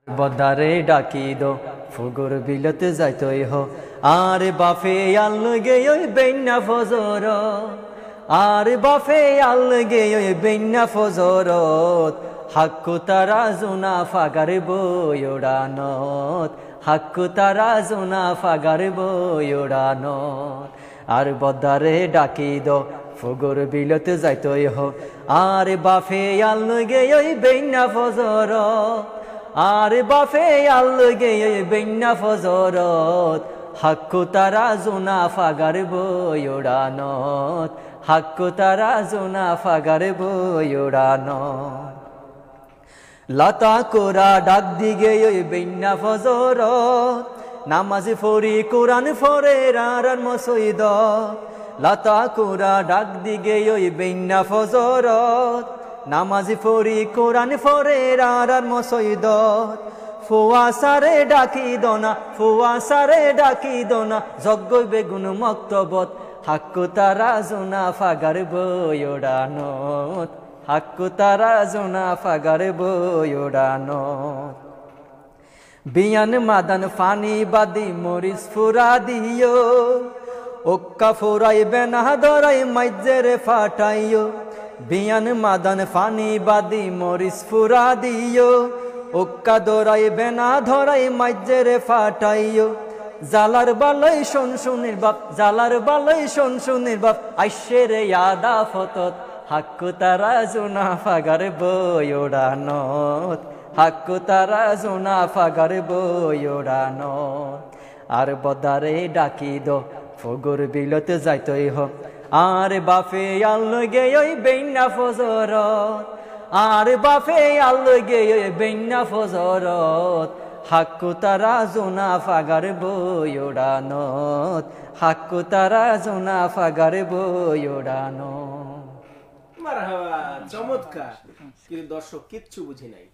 বদারে ডাকি দো ফুগুর বিলতে যাইতই হো আর বাফে আল গে ওই বেন্না ফজর আর বাফে আল গে ওই বেন্না ফজর হাক্কু তারা জুনা ফাগার বইড়ানত হাক্কু তারা জুনা ফাগার বইড়ানত আর বদারে ডাকি দো ফুগুর বিলতে যাইতই হো আর বাফে আল গে ওই বেন্না ফজর আর বাফে আল গে বেন্না ফজরত হাক্কু তারা জুনা ফাগার বইড়ানত হাক্কু তারা জুনা ফাগার বইড়ানত লতা কোরা ডাক দিগে বেন্না ফজরত নামাজ ফরি কোরআন ফরে রার মসজিদ লতা কোরা ডাক দিগে বেন্না ফজরত নামাজি ফরি কোরআন ফরে রার মসজিদ ফুয়া সারে ডাকি দোনা ফুয়া সারে ডাকি দোনা যজ্ঞ বেগুন মক্তবত হাক্কু তারা জুনা ফাগার বইড়ানত হাক্কু তারা জুনা ফাগার বইড়ানত বিয়ান মাদান ফানি বাদি মরিস ফুরা দিও ওক্কা ফুরাই বেনা ধরাই মাইজেরে ফাটাইও বিয়ান মাদান ফানি বাদি মরিস ফুরা দিও ওক্কা দরাই বেনা ধরাই মাইজেরে ফাটাইও জালার বালাই শোন শুনির বাপ জালার বালাই শোন শুনির বাপ আইসেরে ইয়াদা ফতত হাক্কু তারা জুনা ফাগার বইড়ানত হাক্কু তারা জুনা ফাগার বইড়ানত আর বদারে ডাকি দো ফুগুর বিলতে যাইতই হ আর বাফে আল গে বেন্না ফজরত আর বাফে আল গে বেন্না ফজরত হাক্কু তারা জুনা ফাগার বইড়ানত হাক্কু তারা জুনা ফাগার বইড়ানত। মারহাবা, চমৎকার। কিন্তু দর্শক কিচ্ছু বুঝি নাই।